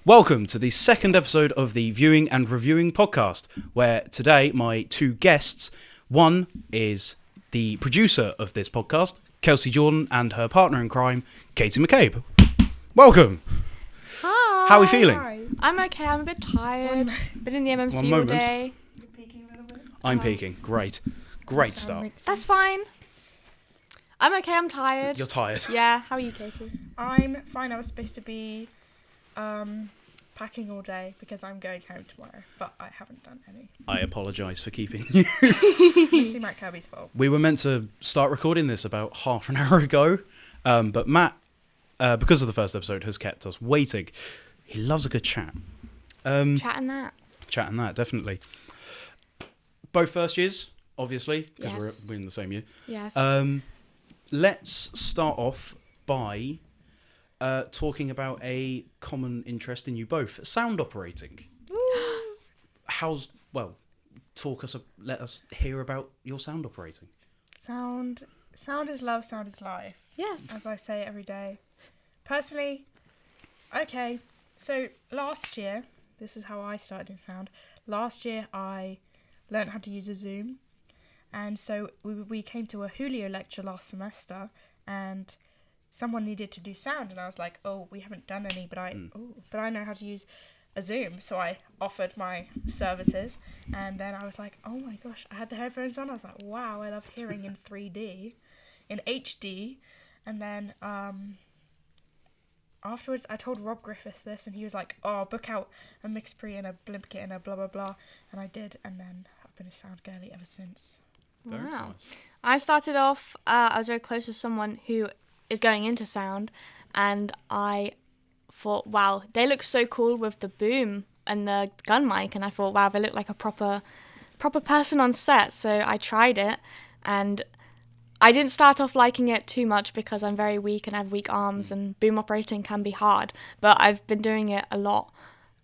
Welcome to the second episode of the Viewing and Reviewing podcast, where today my two guests, one is the producer of this podcast, Kelsey Jordan, and her partner in crime, Katy McCabe. Welcome. Hi. How are we feeling? Hi. I'm okay. I'm a bit tired. Been in the MMC all day. You're peeking a little bit. I'm peeking. Great start. That's fine. I'm okay. I'm tired. You're tired. Yeah. How are you, Katy? I'm fine. I was supposed to be packing all day because I'm going home tomorrow, but I haven't done any. I apologise for keeping you. It's McCabe's fault. We were meant to start recording this about half an hour ago, but Matt, because of the first episode, has kept us waiting. He loves a good chat. Chatting that. Chatting that, definitely. Both first years, obviously, because Yes. we're in the same year. Yes. Let's start off by talking about a common interest in you both, sound operating. Let us hear about your sound operating. Sound is love, sound is life, Yes. as I say every day. Personally, okay, so last year, this is how I started in sound. Last year, I learned how to use a Zoom, and so we came to a Julio lecture last semester, and someone needed to do sound, and I was like, oh, we haven't done any, but I know how to use a Zoom, so I offered my services, and then I was like, oh my gosh, I had the headphones on, I was like, wow, I love hearing in 3D, in HD, and then afterwards I told Rob Griffith this, and he was like, oh, book out a mix pre and a blimp kit and a blah blah blah, and I did, and then I've been a sound girly ever since. Very Wow. nice. I started off, I was very close with someone who is going into sound, and I thought, wow, they look so cool with the boom and the gun mic, and I thought, wow, they look like a proper person on set. So I tried it, and I didn't start off liking it too much because I'm very weak and I have weak arms, and boom operating can be hard, but I've been doing it a lot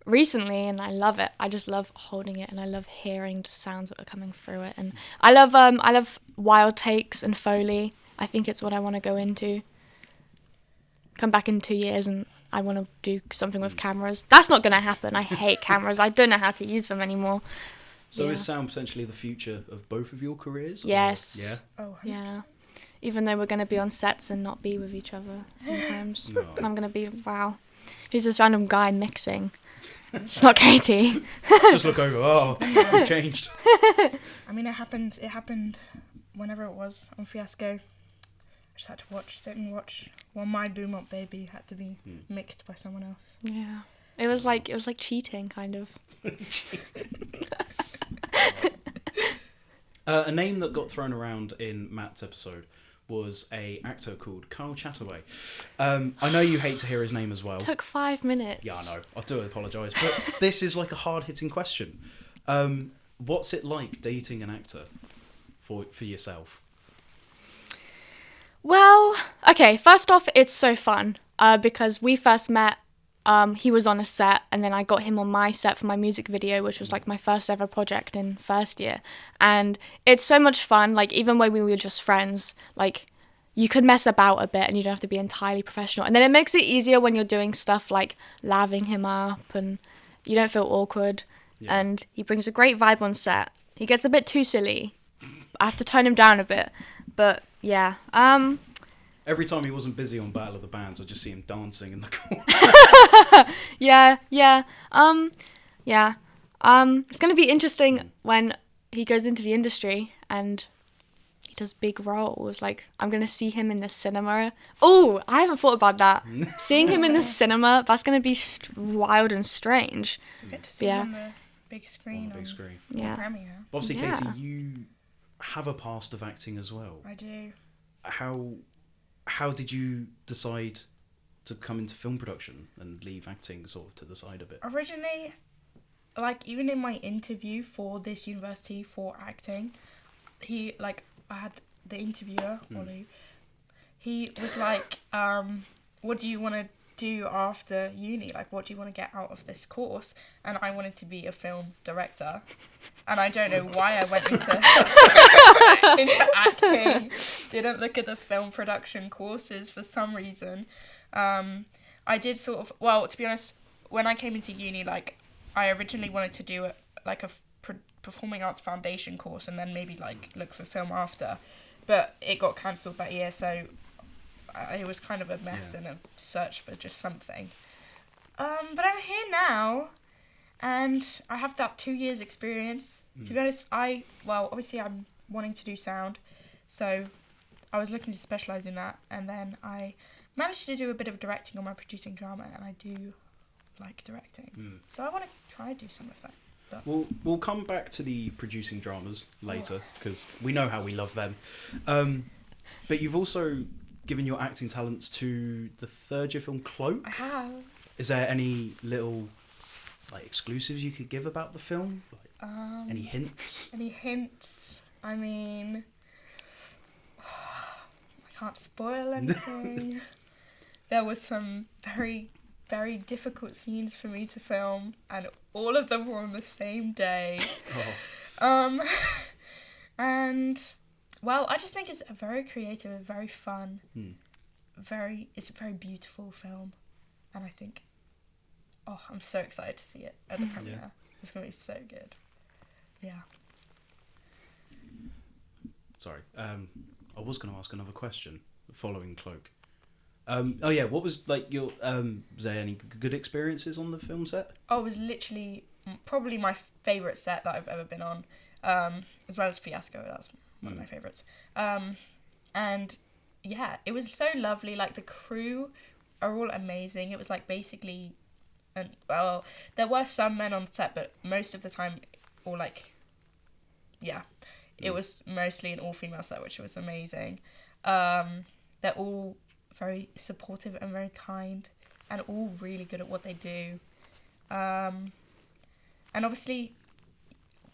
recently, and I love it. I just love holding it, and I love hearing the sounds that are coming through it, and I love wild takes and Foley. I think it's what I want to go into. Come back in 2 years and I want to do something with cameras. That's not going to happen. I hate cameras. I don't know how to use them anymore. So Yeah. is sound potentially the future of both of your careers? or- Yes. Yeah? Oh, 100%. Yeah. Even though we're going to be on sets and not be with each other sometimes. No. And I'm going to be, wow, who's this random guy mixing? It's not Katy. Just look over. Oh, we've changed. I mean, it happened whenever it was on Fiasco. I just had to sit and watch while my boom up baby had to be mixed by someone else. Yeah. It was like cheating, kind of. A name that got thrown around in Matt's episode was a actor called Kyle Chataway. I know you hate to hear his name as well. Took 5 minutes. Yeah, I know. I do apologise, but this is like a hard-hitting question. What's it like dating an actor for yourself? Well, okay, first off, it's so fun because we first met, he was on a set, and then I got him on my set for my music video, which was like my first ever project in first year. And it's so much fun, like even when we were just friends, like you could mess about a bit and you don't have to be entirely professional. And then it makes it easier when you're doing stuff like laving him up and you don't feel awkward. Yeah. And he brings a great vibe on set. He gets a bit too silly. I have to tone him down a bit, but yeah. Every time he wasn't busy on Battle of the Bands, I just see him dancing in the corner. Yeah. It's going to be interesting when he goes into the industry and he does big roles. Like, I'm going to see him in the cinema. Oh, I haven't thought about that. Seeing him in the cinema, that's going to be wild and strange. You get to see Yeah. him on the big screen. On the big screen. Yeah. Grammy, yeah. Obviously, Yeah. Katy, you have a past of acting as well. I do. How did you decide to come into film production and leave acting sort of to the side a bit? Originally, like even in my interview for this university for acting, I had the interviewer, Ollie. He was like, what do you want to do after uni? Like, what do you want to get out of this course? And I wanted to be a film director. And I don't know why I went into acting. Didn't look at the film production courses for some reason. I did sort of, well, to be honest, when I came into uni, like, I originally wanted to do a performing arts foundation course and then maybe, like, look for film after. But it got cancelled that year, so it was kind of a mess and a search for just something. But I'm here now, and I have that 2 years experience. To be honest, obviously I'm wanting to do sound, so I was looking to specialise in that, and then I managed to do a bit of directing on my producing drama, and I do like directing. So I want to try to do some of that. But We'll come back to the producing dramas later, because we know how we love them. But you've also given your acting talents to the third year film Cloak. I have. Is there any little exclusives you could give about the film? Any hints? Any hints? I mean, I can't spoil anything. There were some very, very difficult scenes for me to film, and all of them were on the same day. And well, I just think it's a very creative, very fun, it's a very beautiful film, and I think, I'm so excited to see it at the premiere. Yeah. It's gonna be so good. Yeah. Sorry, I was gonna ask another question following Cloak. What was your was there any good experiences on the film set? Oh, it was literally probably my favourite set that I've ever been on, as well as Fiasco. That's one of my favourites. And yeah, it was so lovely. Like, the crew are all amazing. It was like basically, there were some men on set, but most of the time, it was mostly an all-female set, which was amazing. They're all very supportive and very kind, and all really good at what they do. And obviously,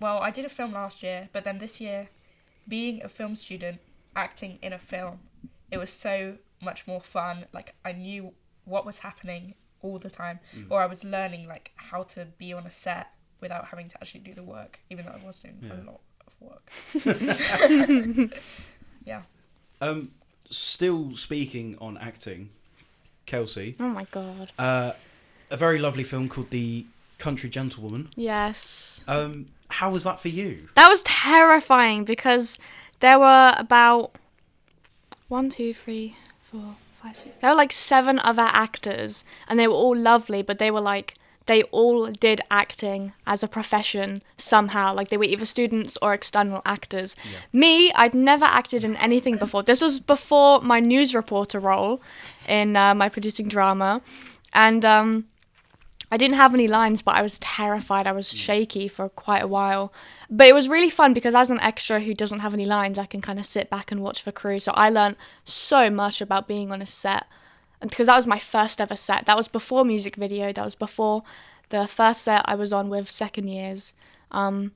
I did a film last year, but then this year, being a film student, acting in a film, it was so much more fun. Like, I knew what was happening all the time, or I was learning how to be on a set without having to actually do the work, even though I was doing a lot of work. Yeah. Still speaking on acting, Kelsey. Oh my god. A very lovely film called The Country Gentlewoman. Yes. How was that for you? That was terrifying because there were about 1, 2, 3, 4, 5, 6. There were 7 other actors, and they were all lovely, but they were they all did acting as a profession somehow. They were either students or external actors. Yeah. Me, I'd never acted in anything before. This was before my news reporter role in my producing drama. And I didn't have any lines, but I was terrified. I was shaky for quite a while. But it was really fun because as an extra who doesn't have any lines, I can kind of sit back and watch the crew. So I learned so much about being on a set. Because that was my first ever set. That was before music video. That was before the first set I was on with second years. It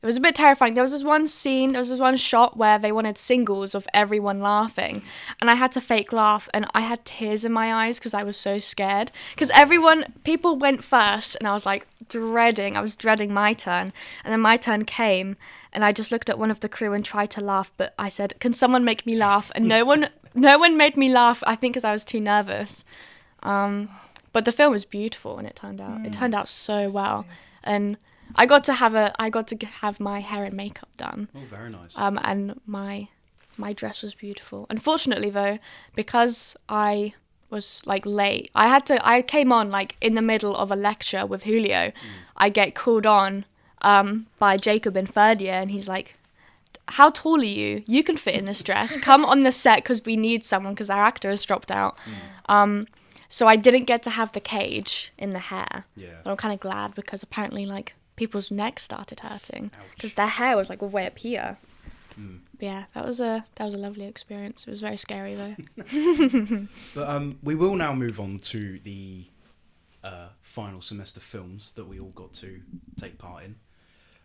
was a bit terrifying. There was this one shot where they wanted singles of everyone laughing. And I had to fake laugh. And I had tears in my eyes because I was so scared. Because people went first. And I was dreading my turn. And then my turn came. And I just looked at one of the crew and tried to laugh. But I said, can someone make me laugh? And no one made me laugh, I think because I was too nervous. But the film was beautiful, and it turned out so well. And I got to have my hair and makeup done. Oh, very nice. And my dress was beautiful. Unfortunately, though, because I was late, I came on in the middle of a lecture with Julio. I get called on by Jacob in third year, and he's like, how tall are you? You can fit in this dress. Come on the set because we need someone because our actor has dropped out. So I didn't get to have the cage in the hair. Yeah. But I'm kind of glad because apparently people's necks started hurting because their hair was way up here. But yeah, that was a lovely experience. It was very scary though. But we will now move on to the final semester films that we all got to take part in.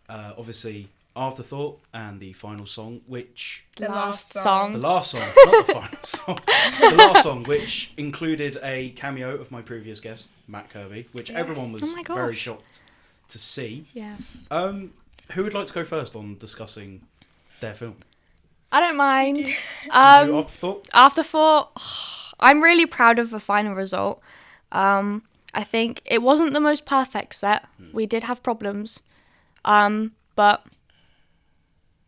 Obviously, Afterthought and the final song, which... The last song. The last song, not the final song. The last song, which included a cameo of my previous guest, Matt Kirby, which everyone was very shocked to see. Yes. Who would like to go first on discussing their film? I don't mind. Afterthought? Afterthought, I'm really proud of the final result. I think it wasn't the most perfect set. We did have problems, but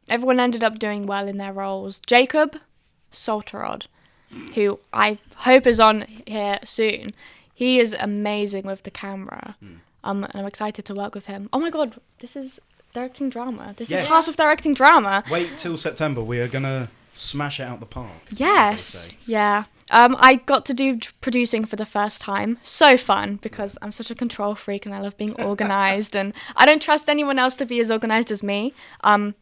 everyone ended up doing well in their roles. Jacob Salterod, who I hope is on here soon, he is amazing with the camera. And I'm excited to work with him. Oh my god, this is directing drama. This is half of directing drama. Wait till September. We are gonna smash it out the park. Yes, yeah. I got to do producing for the first time. So fun, because I'm such a control freak and I love being organised, and I don't trust anyone else to be as organised as me. But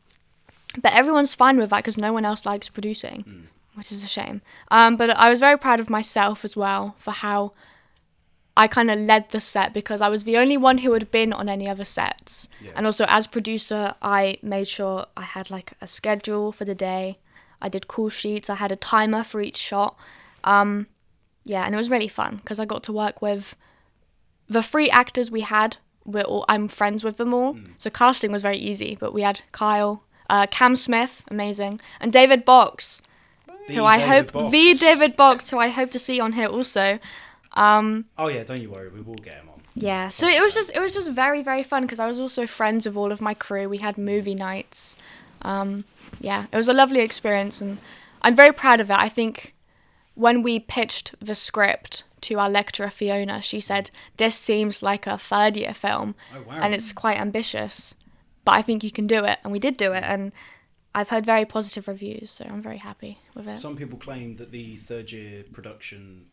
everyone's fine with that because no one else likes producing, which is a shame. But I was very proud of myself as well for how I kind of led the set, because I was the only one who had been on any other sets. Yeah. And also as producer, I made sure I had like a schedule for the day. I did call sheets. I had a timer for each shot. And it was really fun because I got to work with the 3 actors we had. I'm friends with them all. So casting was very easy, but we had Kyle, Cam Smith, amazing, and David Box, who I hope to see on here also. Oh yeah, don't you worry, we will get him on. Yeah, so it was just very, very fun because I was also friends with all of my crew. We had movie nights. It was a lovely experience, and I'm very proud of it. I think when we pitched the script to our lecturer Fiona, she said, "This seems like a 3rd-year film, and it's quite ambitious, but I think you can do it." And we did do it, and I've heard very positive reviews, so I'm very happy with it. Some people claim that the 3rd-year production,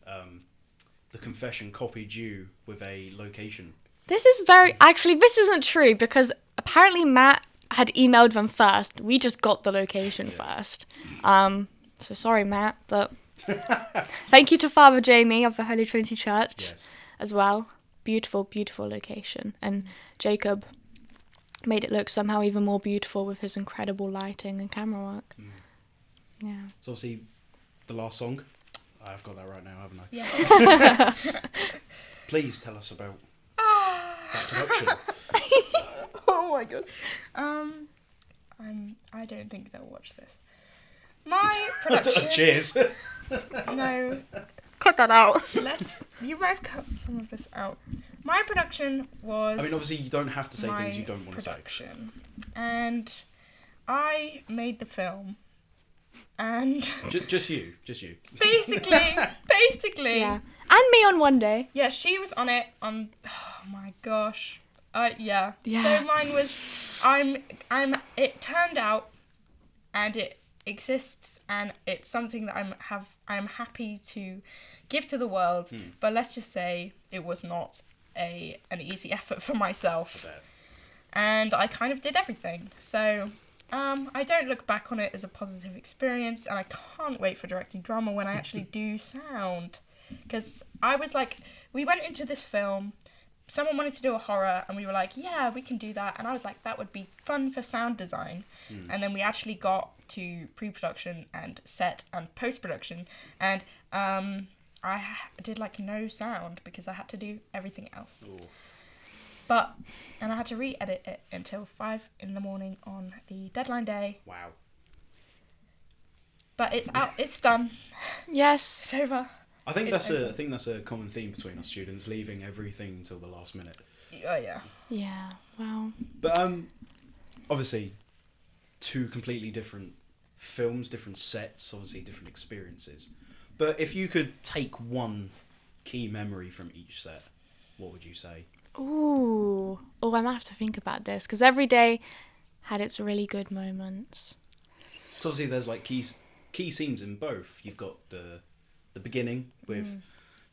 The Confession, copied you with a location. This isn't true, because apparently Matt had emailed them first. We just got the location first. So sorry, Matt, but thank you to Father Jamie of the Holy Trinity Church as well. Beautiful, beautiful location. And Jacob made it look somehow even more beautiful with his incredible lighting and camera work. Yeah. So obviously, the last song, I've got that right now, haven't I? Yeah. Please tell us about that production. Oh my god. I don't think they'll watch this. My production. Cheers. No. Cut that out. You might have cut some of this out. My production was. I mean, obviously, you don't have to say things you don't want to say. And I made the film. And. Just you. Basically. Yeah. And me on one day. Yeah, she was on it on. Oh my gosh. Yeah. Yeah. So mine was. It turned out, and it exists, and it's something that I'm happy to give to the world. But let's just say it was not an easy effort for myself, and I kind of did everything. So I don't look back on it as a positive experience, and I can't wait for directing drama when I actually do sound, because I was like, we went into this film. Someone wanted to do a horror, and we were like, yeah, we can do that. And I was like, that would be fun for sound design. And then we actually got to pre-production and set and post-production. And I did like no sound because I had to do everything else. Ooh. And I had to re-edit it until 5 a.m. on the deadline day. Wow. But it's out. It's done. Yes. It's over. I think that's a common theme between us students, leaving everything till the last minute. Oh yeah. Yeah. Wow. But obviously, 2 completely different films, different sets, obviously different experiences. But if you could take one key memory from each set, what would you say? Ooh. Oh, I might have to think about this, because every day had its really good moments. So obviously there's like key scenes in both. You've got the beginning with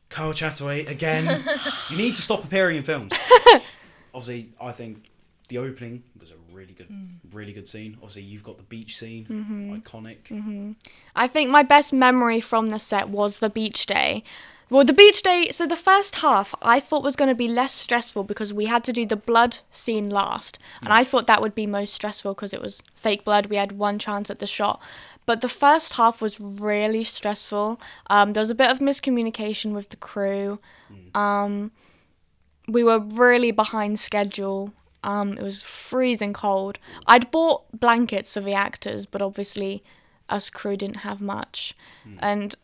Kyle Chataway again. You need to stop appearing in films. Obviously, I think the opening was a really good scene. Obviously, you've got the beach scene, iconic. I think my best memory from the set was the beach day. Well, the beach day, so the first half I thought was going to be less stressful because we had to do the blood scene last. And I thought that would be most stressful because it was fake blood. We had one chance at the shot. But the first half was really stressful. There was a bit of miscommunication with the crew. We were really behind schedule. It was freezing cold. I'd bought blankets for the actors, but obviously us crew didn't have much. And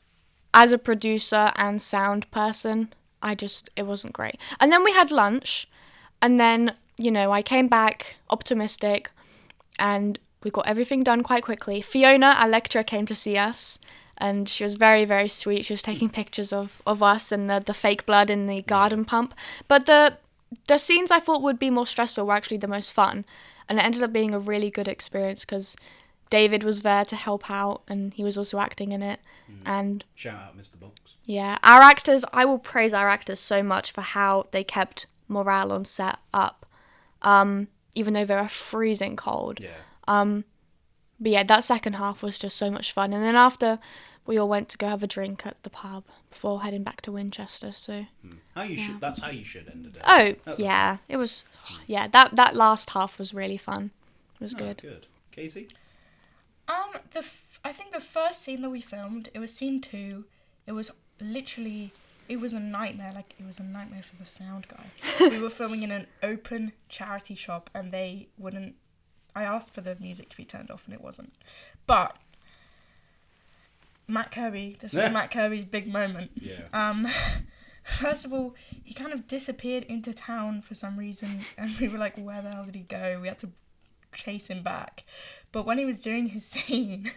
as a producer and sound person, it wasn't great. And then we had lunch, and then, I came back optimistic, and we got everything done quite quickly. Fiona, our lecturer, came to see us, and she was very, very sweet. She was taking pictures of us and the fake blood in the garden pump. But the scenes I thought would be more stressful were actually the most fun, and it ended up being a really good experience because David was there to help out, and he was also acting in it. And shout out Mr. Box. Yeah, our actors, I will praise our actors so much for how they kept morale on set up, even though they were freezing cold. Yeah. But yeah, that second half was just so much fun. And then after, we all went to go have a drink at the pub before heading back to Winchester. So That's how you should end the day. Oh yeah, it was. Yeah, that last half was really fun. It was good. Good. Katy? I think the first scene that we filmed, it was scene 2. It was literally, it was a nightmare. Like, it was a nightmare for the sound guy. We were filming in an open charity shop, and they wouldn't. I asked for the music to be turned off, and it wasn't. But Matt Kirby, this was Matt Kirby's big moment. Yeah. First of all, he kind of disappeared into town for some reason, and we were like, where the hell did he go? We had to chase him back. But when he was doing his scene,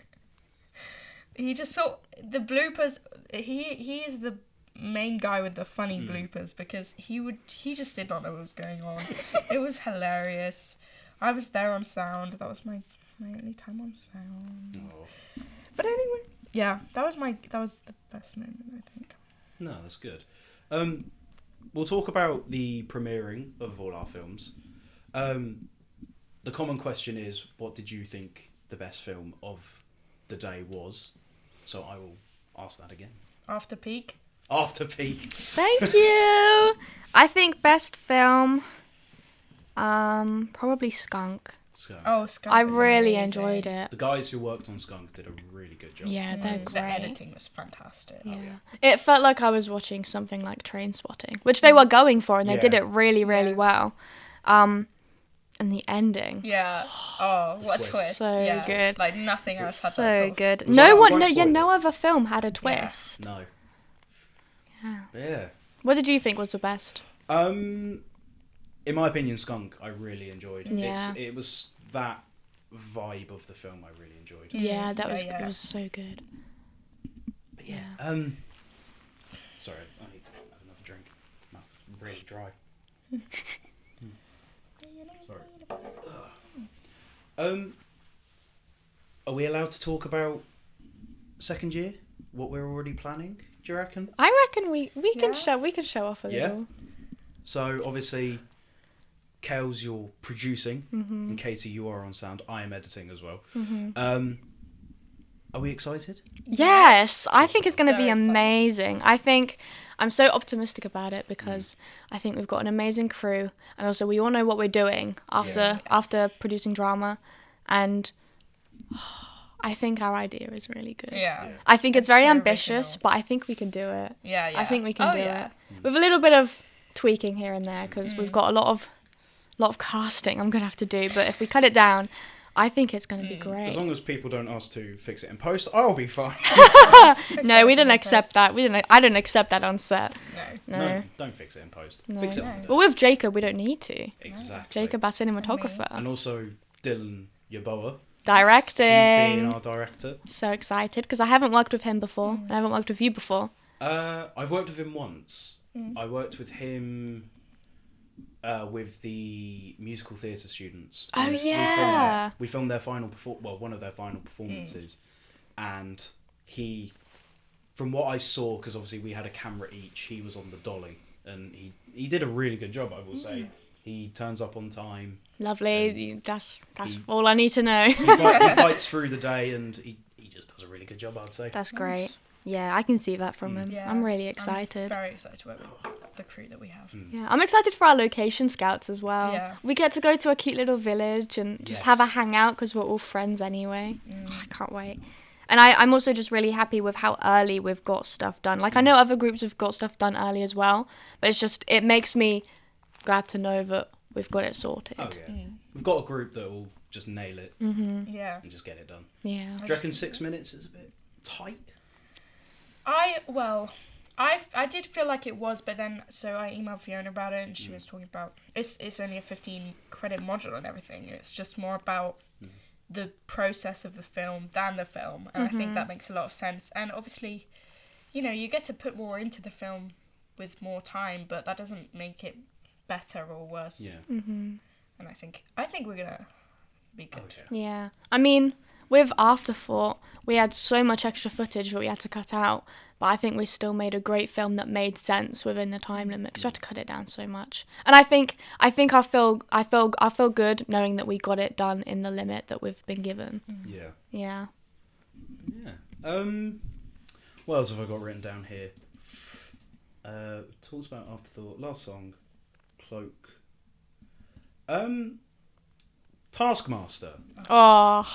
he just saw the bloopers. He is the main guy with the funny bloopers, because he just did not know what was going on. It was hilarious. I was there on sound. That was my only time on sound. Oh. But anyway, yeah, that was the best moment, I think. No, that's good. We'll talk about the premiering of all our films. The common question is, what did you think the best film of the day was? So I will ask that again. After Peak. After Peak. Thank you. I think best film, probably Skunk. Skunk. Oh, Skunk. I was really amazing. enjoyed it. The guys who worked on Skunk did a really good job. Yeah, they're The great. editing was fantastic. Yeah. Oh, yeah. It felt like I was watching something like Trainspotting, which they were going for, and they did Yeah. it really, really well. And the ending. Yeah. Oh, what a Twist. twist. So Yeah. good. Like, nothing else had that So sort of... good. Was No that- one, won't no, spoil no it. other film had a twist. No. Yeah. Yeah. What did you think was the best? In my opinion, Skunk I really enjoyed. Yeah. It was that vibe of the film I really enjoyed. Yeah, that was yeah. it was so good. But yeah. Sorry, I need to have another drink. My mouth's really dry. Sorry. Are we allowed to talk about second year? What we're already planning? Do you reckon? I reckon we can Yeah. show off a Yeah. little. So obviously, Kels, you're producing, Mm-hmm. and Katy, you are on sound. I am editing as well. Mm-hmm. Are we excited? Yes, I think it's going to So be excited. amazing. I think I'm so optimistic about it because I think we've got an amazing crew, and also we all know what we're doing after producing drama, and I think our idea is really good. Yeah. I think it's very so ambitious, original. but I think we can do it. Yeah, yeah. I think we can do yeah. it with a little bit of tweaking here and there because we've got a lot of casting I'm gonna have to do. But if we cut it down, I think it's gonna be As great. long as people don't ask to fix it in post, I'll be fine. No, we didn't accept that. I didn't accept that on set. No. No. Don't fix it in post. No. Fix it No. on the But with Jacob, we don't need to. Exactly. Jacob, our cinematographer, And also Dylan Yaboa. directing. He's being our director. So excited because I haven't worked with him before. And I haven't worked with you before. I've worked with him once. I worked with him with the musical theatre students. Oh, yeah. We filmed their final one of their final performances, and he, from what I saw, because obviously we had a camera each, he was on the dolly, and he did a really good job, I will say. He turns up on time. Lovely. That's all I need to know. He fights through the day, and he just does a really good job, I'd say. That's great. Yeah, I can see that from him. Yeah. I'm really excited. I'm very excited to work with the crew that we have. Yeah, I'm excited for our location scouts as well. Yeah. We get to go to a cute little village and just have a Yes. hangout because we're all friends anyway. Oh, I can't wait. And I'm also just really happy with how early we've got stuff done. Like, I know other groups have got stuff done early as well, but it makes me glad to know that we've got it sorted. Oh yeah, we've got a group that will just nail it Yeah. and just get it done. Yeah. Do you reckon 6 minutes is a bit tight? I did feel like it was, but then so I emailed Fiona about it, and she was talking about it's only a 15 credit module and everything. It's just more about the process of the film than the film, and I think that makes a lot of sense. And obviously, you know, you get to put more into the film with more time, but that doesn't make it better or worse. Yeah. Mm-hmm. And I think we're gonna be good. Okay. Yeah. I mean, with Afterthought, we had so much extra footage that we had to cut out, but I think we still made a great film that made sense within the time limit because we had to cut it down so much. And I think I feel good knowing that we got it done in the limit that we've been given. Yeah. Yeah. Yeah. What else have I got written down here? Talks about Afterthought. Last song, Cloak. Taskmaster. Oh,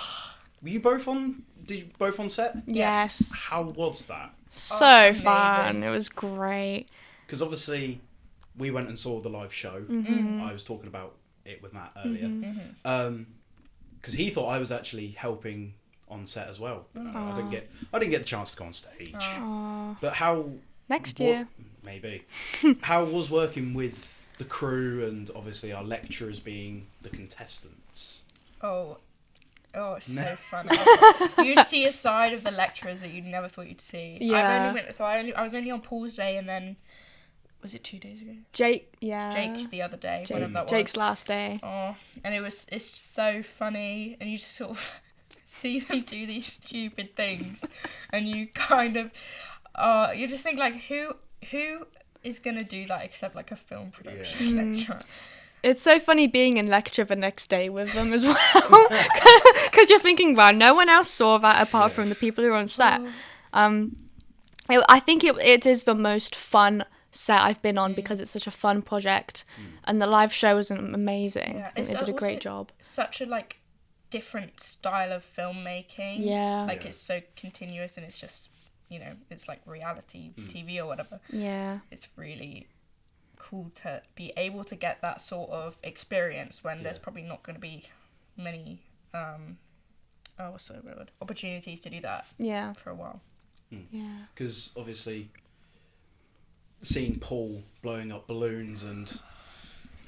Were you both on? Did you both on set? yes. How was that? So amazing. fun. It was great. Because obviously, we went and saw the live show. I was talking about it with Matt earlier. Because he thought I was actually helping on set as well. I didn't get the chance to go on stage. Aw. But how? Next year. Maybe. How was working with the crew and obviously our lecturers being the contestants? Oh, it's so fun. You see a side of the lecturers that you never thought you'd see. Yeah. I was only on Paul's day, and then was it 2 days ago? Jake The other day, whatever that was. Jake's last day. Oh, and it's so funny, and you just sort of see them do these stupid things, and you kind of, you just think like, who is gonna do that except like a film production lecturer? It's so funny being in lecture the next day with them as well, because you're thinking, wow, no one else saw that apart from the people who are on set. I think it is the most fun set I've been on because it's such a fun project, and the live show was amazing. Yeah, I think they did a great job. Such a like different style of filmmaking. Yeah. Like it's so continuous, and it's just, you know, it's like reality TV or whatever. Yeah. It's really cool to be able to get that sort of experience when there's probably not going to be many what's the word, opportunities to do that for a while. Yeah. Because obviously seeing Paul blowing up balloons and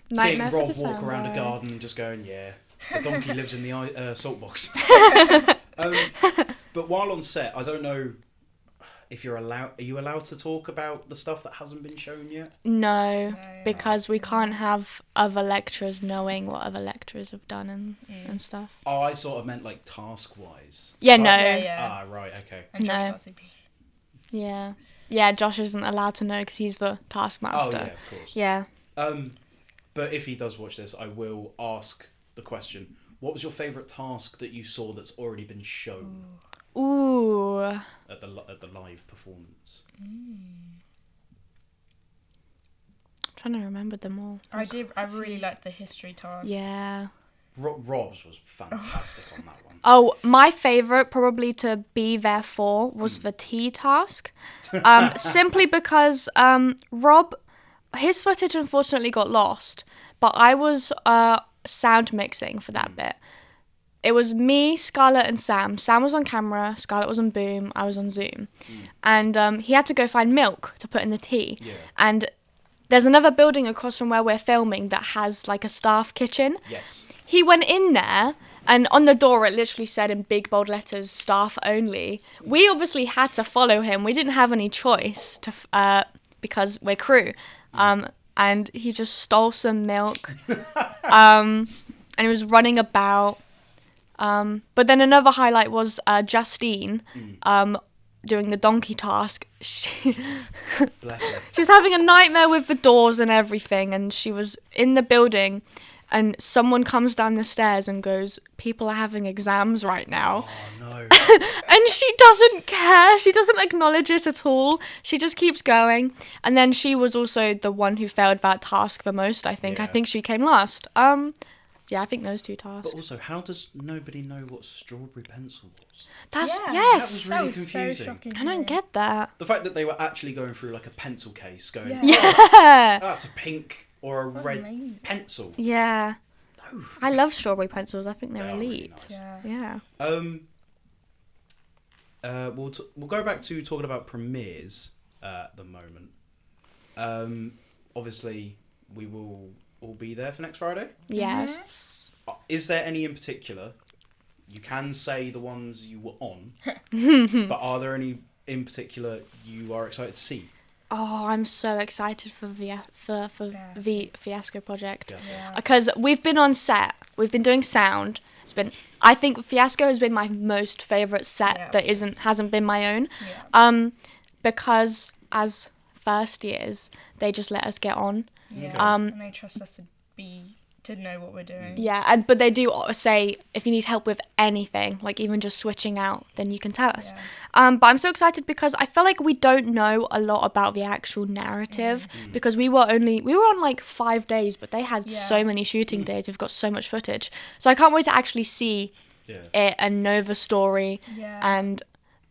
Nightmare seeing for Rob walk around a December. garden and just going, the donkey lives in the salt box. But while on set, I don't know if are you allowed to talk about the stuff that hasn't been shown yet? No, because we can't have other lecturers knowing what other lecturers have done and stuff. Oh, I sort of meant like task-wise. Yeah, So no. Ah, right, okay. And Josh No. doesn't. Yeah. Yeah, Josh isn't allowed to know because he's the taskmaster. Oh, yeah, of course. Yeah. But if he does watch this, I will ask the question, what was your favourite task that you saw that's already been shown Ooh. at the live performance? Trying to remember them all. I really liked the history task. Yeah. Rob's was fantastic on that one. Oh, my favourite probably to be there for was the tea task. Simply because Rob, his footage unfortunately got lost, but I was sound mixing for that bit. It was me, Scarlett, and Sam. Sam was on camera, Scarlett was on boom, I was on Zoom. And he had to go find milk to put in the tea. Yeah. And there's another building across from where we're filming that has like a staff kitchen. Yes. He went in there, and on the door it literally said in big bold letters, staff only. We obviously had to follow him. We didn't have any choice to because we're crew. And he just stole some milk. And he was running about. But then another highlight was Justine doing the donkey task. Bless her. She was having a nightmare with the doors and everything, and she was in the building, and someone comes down the stairs and goes, people are having exams right now. Oh, no. And she doesn't care. She doesn't acknowledge it at all. She just keeps going. And then she was also the one who failed that task the most, I think. Yeah. I think she came last. Yeah, I think those two tasks. But also, how does nobody know what strawberry pencil was? That's, Yeah, yes. That was really so confusing. shocking. I don't get that. The fact that they were actually going through like a pencil case going, Yeah. oh, Yeah. that's a pink or a red amazing. pencil. Yeah. No. I love strawberry pencils. I think they're They are really elite. nice. Yeah. Yeah. We'll go back to talking about premieres. at the moment. Obviously, we will all be there for next Friday. Yes. Is there any in particular? You can say the ones you were on, but are there any in particular you are excited to see? Oh, I'm so excited for the Fiasco project. Yeah. Because we've been on set, we've been doing sound. I think Fiasco has been my most favourite set that hasn't been my own. Yeah. Because as first years, they just let us get on. Yeah. And they trust us to know what we're doing. Yeah, but they do say if you need help with anything, like even just switching out, then you can tell us. Yeah. But I'm so excited because I feel like we don't know a lot about the actual narrative because we were on like 5 days, but they had so many shooting days. We've got so much footage, so I can't wait to actually see it and know the story. And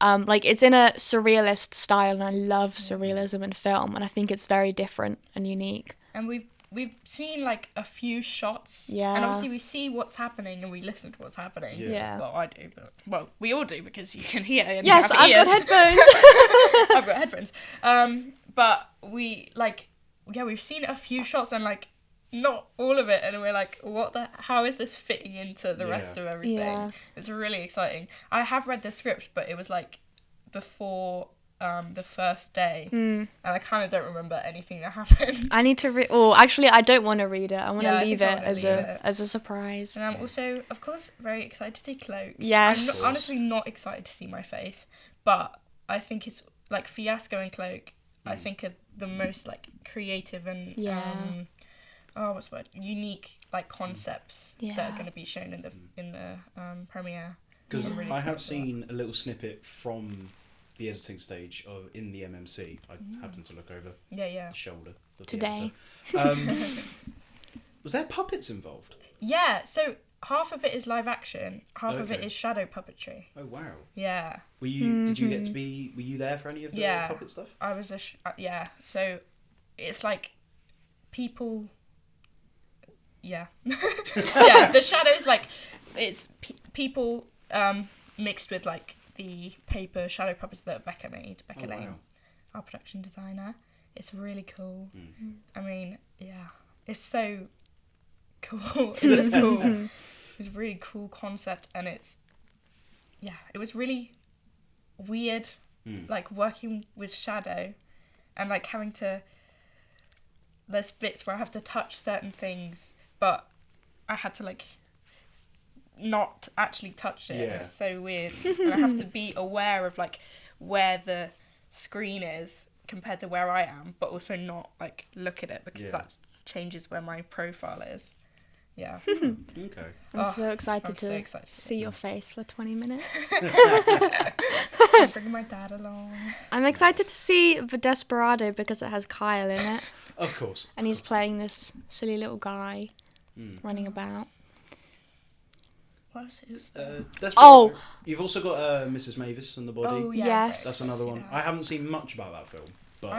like it's in a surrealist style, and I love surrealism in film, and I think it's very different and unique. And we've seen like a few shots, Yeah. and obviously we see what's happening and we listen to what's happening. Yeah. Well, I do, but we all do because you can hear. And Yes, you have I've ears. got headphones. I've got headphones. But we've seen a few shots and like not all of it, and we're like, how is this fitting into the rest of everything? Yeah. It's really exciting. I have read the script, but it was like before the first day, and I kind of don't remember anything that happened. I need to actually I don't want to read it. I want to I leave think I it wanna as leave a it. as a surprise. And I'm also, of course, very excited to see Cloak. Yes. I'm honestly not excited to see my face, but I think it's like Fiasco and Cloak. I think are the most like creative and what's the word? Unique like concepts that are going to be shown in the premiere. Because I'm really I excited have for seen a little snippet from the editing stage in the MMC. I happened to look over the shoulder of Today. The editor. Was there puppets involved? Yeah, so half of it is live action, half of it Okay. is shadow puppetry. Oh wow! Yeah, Were you? Did you get to be? Were you there for any of the puppet stuff? I was so it's like people. Yeah, yeah. The shadows like it's people mixed with like the paper shadow puppets that Becca made. Becca Lane, wow. our production designer. It's really cool. I mean, yeah, it's so cool. It's just cool. It's a really cool concept, and it was really weird, like working with shadow, and like having to. There's bits where I have to touch certain things, but I had to like not actually touch it. Yeah. It's so weird. And I have to be aware of like where the screen is compared to where I am, but also not like look at it because that changes where my profile is. Yeah. Okay. I'm so excited so to excited. see your face for 20 minutes. I'm bringing my dad along. I'm excited to see The Desperado because it has Kyle in it. Of course. And he's playing this silly little guy running about. What is Desperado. You've also got Mrs. Mavis and the Body. Oh, yeah. Yes. That's another one. Yeah. I haven't seen much about that film, but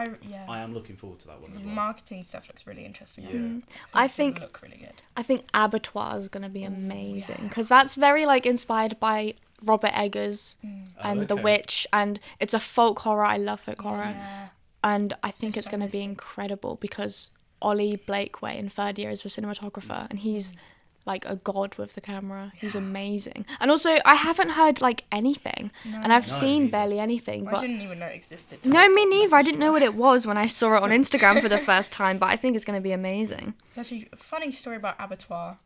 I am looking forward to that one as The well. marketing stuff looks really interesting. Yeah. I It's gonna think look really good. Abattoir is going to be amazing because that's very like inspired by Robert Eggers and The Witch, and it's a folk horror. I love folk horror. Yeah. And I think So it's going to be stylistic. incredible because Ollie Blakeway in third year is a cinematographer and he's like a god with the camera. He's amazing. And also, I haven't heard like anything and I've No, seen neither. barely anything. I But didn't even know it existed. no, me neither. I didn't know what it was when I saw it on Instagram for the first time, but I think it's going to be amazing. It's actually a funny story about Abattoir.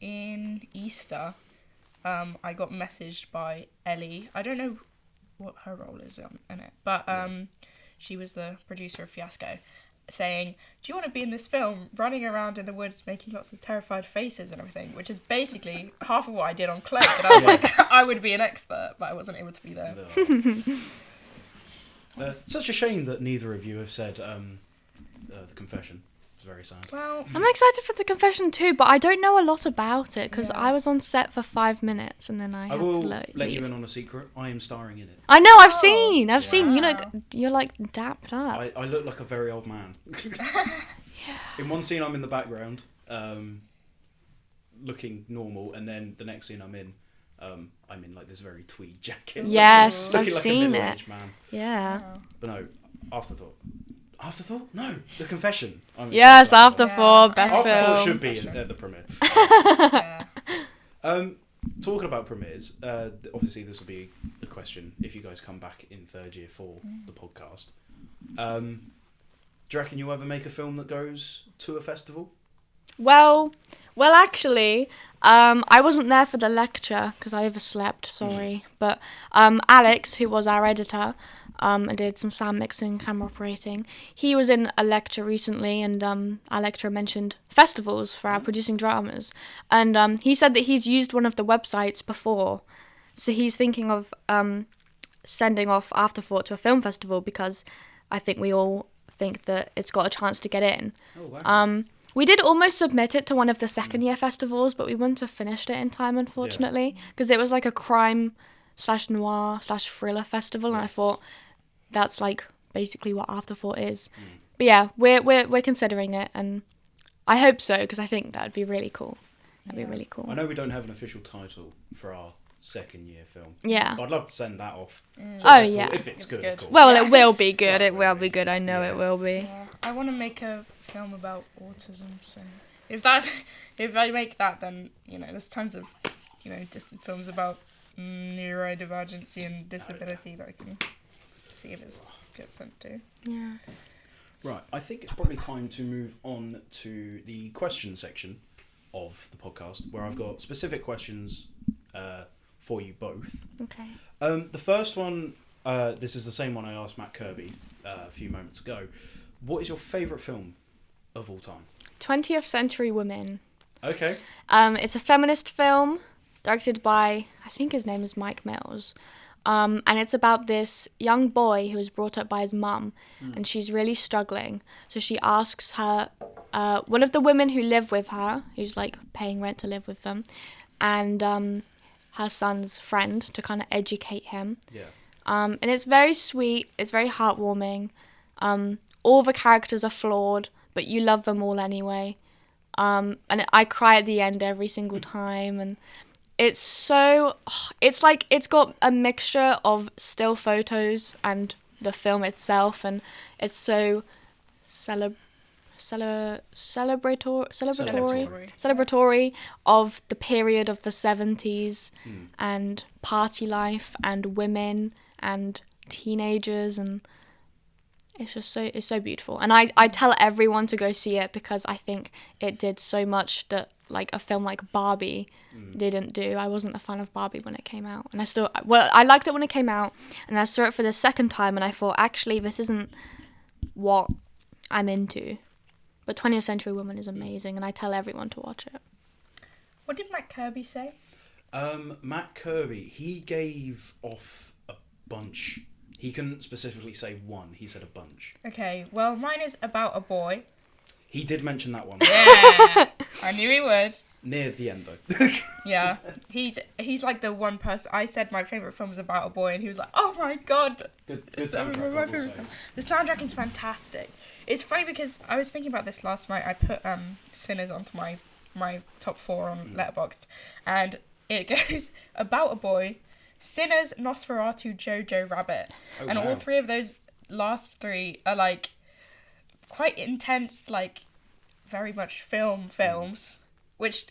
In Easter, I got messaged by Ellie. I don't know what her role is in it, but she was the producer of Fiasco, saying, "Do you want to be in this film, running around in the woods, making lots of terrified faces and everything?" Which is basically half of what I did on Cloak. And I was like, I would be an expert, but I wasn't able to be there. Such a shame that neither of you have said The Confession. It's very sad. Well, I'm excited for The Confession too, but I don't know a lot about it because Yeah. I was on set for 5 minutes and then I I had will to let leave. you in on a secret. I am starring in it. I know, I've Oh, seen. You know, wow. you're like dapped up. I look like a very old man. In one scene, I'm in the background, looking normal, and then the next scene I'm in like this very tweed jacket. Yes, Looking I've like seen a it. middle-aged man. Yeah. wow. But no, Afterthought. Afterthought? No, The Confession. Yes, Afterthought, best Afterthought film. should be at the premiere. Yeah. Talking about premieres, obviously this will be a question if you guys come back in third year for the podcast. Do you reckon you'll ever make a film that goes to a festival? Well, actually, I wasn't there for the lecture because I overslept. Sorry, but Alex, who was our editor, and did some sound mixing, camera operating. He was in a lecture recently, and our lecturer mentioned festivals for our producing dramas, and he said that he's used one of the websites before, so he's thinking of sending off Afterthought to a film festival because I think we all think that it's got a chance to get in. Oh, wow. We did almost submit it to one of the second year festivals, but we wouldn't have finished it in time, unfortunately, because it was like a crime/noir/thriller festival, and I thought that's like basically what Afterthought is. But yeah, we're considering it, and I hope so because I think that'd be really cool. That'd be really cool. I know we don't have an official title for our second year film. Yeah. But I'd love to send that off. Oh yeah. If it's good, of course. Well, it will be good. It will be good. I know it will be. Yeah. I want to make a film about autism, so if I make that, then there's tons of distant films about neurodivergency and disability that I can see if it gets sent to. Yeah. Right, I think it's probably time to move on to the question section of the podcast, where I've got specific questions for you both. Okay. The first one, this is the same one I asked Matt Kirby a few moments ago. What is your favourite film of all time? 20th Century Women. Okay. It's a feminist film directed by, I think his name is Mike Mills. And it's about this young boy who was brought up by his mum, and she's really struggling. So she asks her, one of the women who live with her, who's like paying rent to live with them, and her son's friend to kind of educate him. Yeah. And it's very sweet. It's very heartwarming. All the characters are flawed, but you love them all anyway. And I cry at the end every single time, and it's like it's got a mixture of still photos and the film itself, and it's so celebratory of the period of the 70s and party life and women and teenagers, and it's so beautiful. And I tell everyone to go see it because I think it did so much that like a film like Barbie didn't do. I wasn't a fan of Barbie when it came out, and I liked it when it came out, and I saw it for the second time, and I thought actually this isn't what I'm into. But 20th Century Women is amazing, and I tell everyone to watch it. What did Matt Kirby say? Matt Kirby, he gave off a bunch. He couldn't specifically say one. He said a bunch. Okay, well, mine is about a boy. He did mention that one. Yeah, I knew he would. Near the end, though. Yeah, he's like the one person. I said my favourite film is about a boy, and he was like, "Oh my god, Good soundtrack, I will say. The soundtrack is fantastic." It's funny because I was thinking about this last night. I put Sinners onto my top 4 on Letterboxd, and it goes about a boy, Sinners, Nosferatu, Jojo Rabbit, and all 3 of those last 3 are like quite intense, like very much films. Which,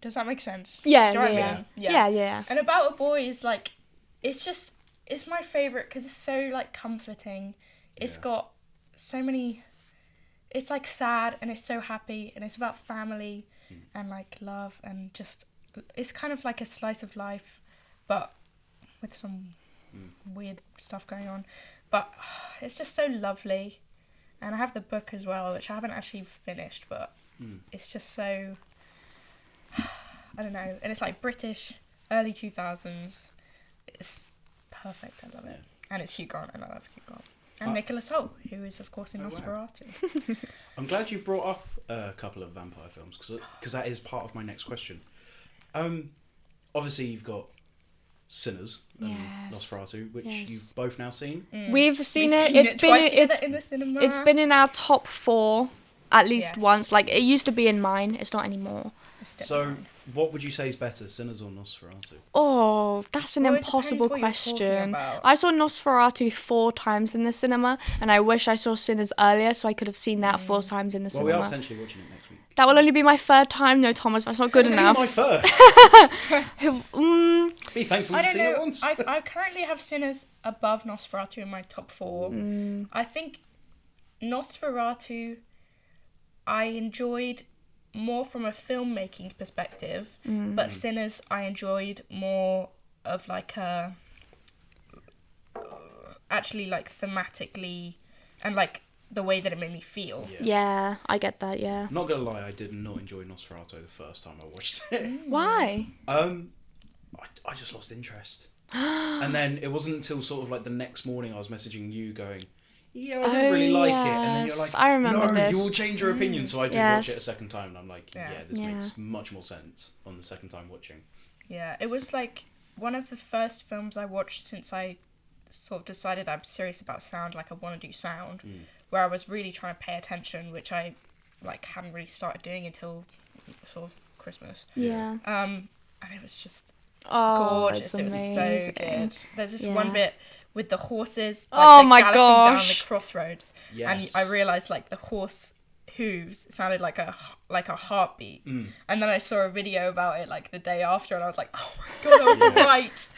does that make sense? Yeah, Do you know what I mean? Yeah. And About a Boy is like, it's my favourite because it's so like comforting. It's got so many, it's like sad and it's so happy, and it's about family and like love, and just, it's kind of like a slice of life, but with some weird stuff going on. But it's just so lovely. And I have the book as well, which I haven't actually finished, but it's just so, I don't know. And it's like British, early 2000s. It's perfect. I love it. And it's Hugh Grant, and I love Hugh Grant. And Nicholas Hoult, who is, of course, in Nosferatu. Wow. I'm glad you've brought up a couple of vampire films, because that is part of my next question. Obviously, you've got Sinners and Nosferatu, which you've both now seen. We've seen it. It's in the cinema. It's been in our top 4 at least once. Like, it used to be in mine. It's not anymore. So What would you say is better, Sinners or Nosferatu? Oh, that's an Well, it depends impossible what you're talking question. about. I saw Nosferatu 4 times in the cinema, and I wish I saw Sinners earlier so I could have seen that 4 times in the Well, we are cinema. potentially watching it next week. That will only be my 3rd time. No, Thomas, that's not good enough. My first. Be thankful I you've don't seen it know. once. I currently have Sinners above Nosferatu in my top 4. I think Nosferatu I enjoyed more from a filmmaking perspective, but Sinners I enjoyed more of like a actually like thematically and like the way that it made me feel. Yeah, I get that, yeah. Not gonna lie, I did not enjoy Nosferatu the first time I watched it. Why? I just lost interest. And then it wasn't until sort of like the next morning I was messaging you going, yeah, I didn't really like it. And then you're yes, like, I remember no, this. you will change your opinion. So I did Yes. watch it a second time and I'm like, yeah, this makes much more sense on the second time watching. Yeah, it was like one of the first films I watched since I sort of decided I'm serious about sound, like I want to do sound, where I was really trying to pay attention, which I like hadn't really started doing until sort of Christmas. Yeah. And it was just Oh, gorgeous. it's It was amazing. so good. There's this Yeah. one bit with the horses. Oh they're my galloping down gosh. the crossroads, Yes. and I realized like the horse hooves sounded like a heartbeat. And then I saw a video about it like the day after, and I was like, oh my god, I was right.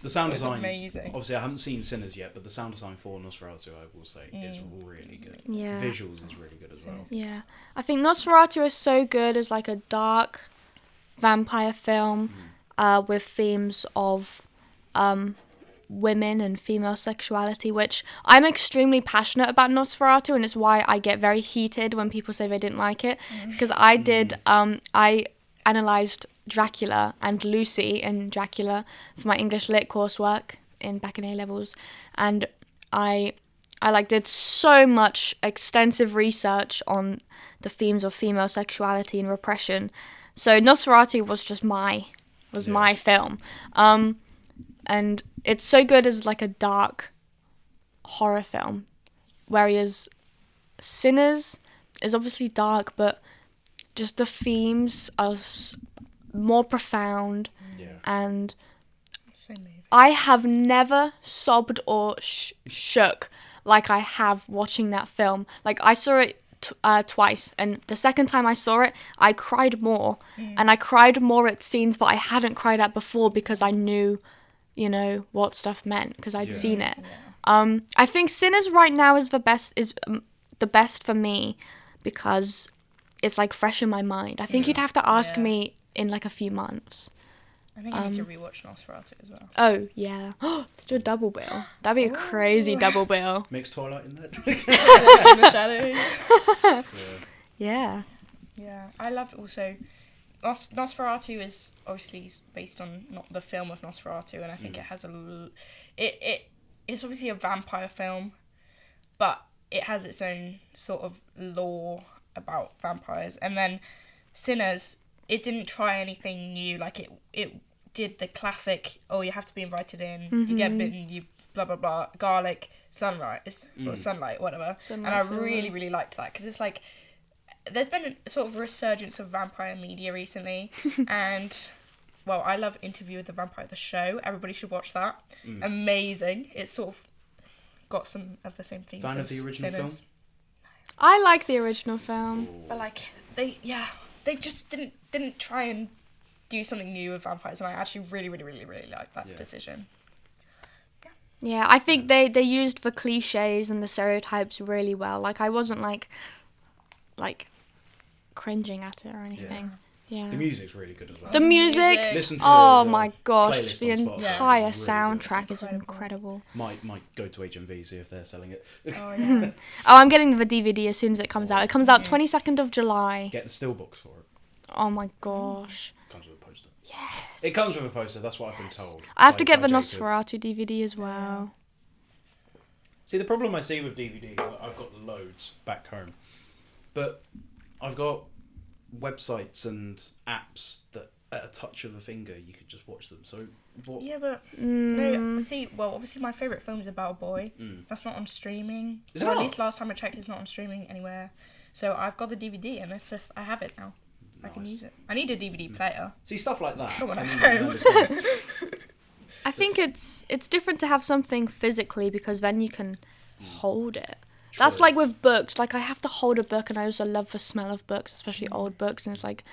The sound It was design, amazing. obviously I haven't seen Sinners yet, but the sound design for Nosferatu, I will say, is really good. Yeah. Visuals is really good as well. Yeah. I think Nosferatu is so good as like a dark vampire film with themes of women and female sexuality, which I'm extremely passionate about Nosferatu, and it's why I get very heated when people say they didn't like it, because I did I analysed Dracula and Lucy in Dracula for my English Lit coursework back in A-levels, and I like did so much extensive research on the themes of female sexuality and repression. So Nosferatu was just my film. And it's so good as like a dark horror film, whereas Sinners is obviously dark, but just the themes are more profound. Yeah. So And moving. I have never sobbed or shook like I have watching that film. Like I saw it twice, and the second time I saw it, I cried more, and I cried more at scenes that I hadn't cried at before because I knew, you know, what stuff meant because I'd seen it. I think Sinners right now is the best for me because it's like fresh in my mind. I think you'd have to ask me in like a few months. I think I need to rewatch Nosferatu as well. Oh yeah, let's do a double bill. That'd be a crazy double bill. Mix Twilight in there. In the shadows. Yeah. Yeah, I loved also. Nosferatu is obviously based on not the film of Nosferatu, and I think it has it's obviously a vampire film, but it has its own sort of lore about vampires. And then Sinners, it didn't try anything new. Like it did the classic. Oh, you have to be invited in. You get bitten. You blah blah blah. Garlic, sunrise or sunlight, whatever. And I really liked that because it's like. There's been a sort of resurgence of vampire media recently, and, well, I love Interview with the Vampire, the show. Everybody should watch that. Amazing. It's sort of got some of the same themes. Fan of the original Sinners. film? I like the original film. But, like, they just didn't try and do something new with vampires, and I actually really like that decision. Yeah, I think they used the cliches and the stereotypes really well. Like, I wasn't, like cringing at it or anything. Yeah. The music's really good as well. The music. Listen to Oh the my gosh, playlist the on Spotify. entire Really good. soundtrack is incredible. Might go to HMV, see if they're selling it. Oh, yeah. Oh, I'm getting the DVD as soon as it comes out. It comes out 22nd of July. Get the steelbox for it. Oh my gosh. Comes with a poster. Yes. It comes with a poster, that's what I've been told. I have to get by the Jacob. Nosferatu DVD as well. See, the problem I see with DVDs, I've got loads back home, but I've got websites and apps that at a touch of a finger you could just watch them. So what? Yeah, but no. See, well, obviously my favourite film is About a Boy. That's not on streaming. Is Or it at not? least last time I checked, it's not on streaming anywhere. So I've got the DVD, and it's just I have it now. I can Nice. use it. I need a DVD player. See, stuff like that. Come on, I mean, I I know. understand. I think it's different to have something physically because then you can hold it. That's True. like with books. Like I have to hold a book, and I also love the smell of books, especially old books. And it's like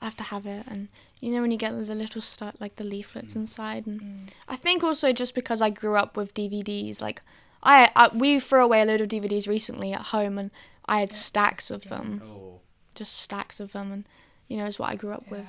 I have to have it, and you know when you get the little like the leaflets inside. And I think also just because I grew up with DVDs, like we threw away a load of DVDs recently at home, and I had stacks of them, Oh. just stacks of them, and you know it's what I grew up with.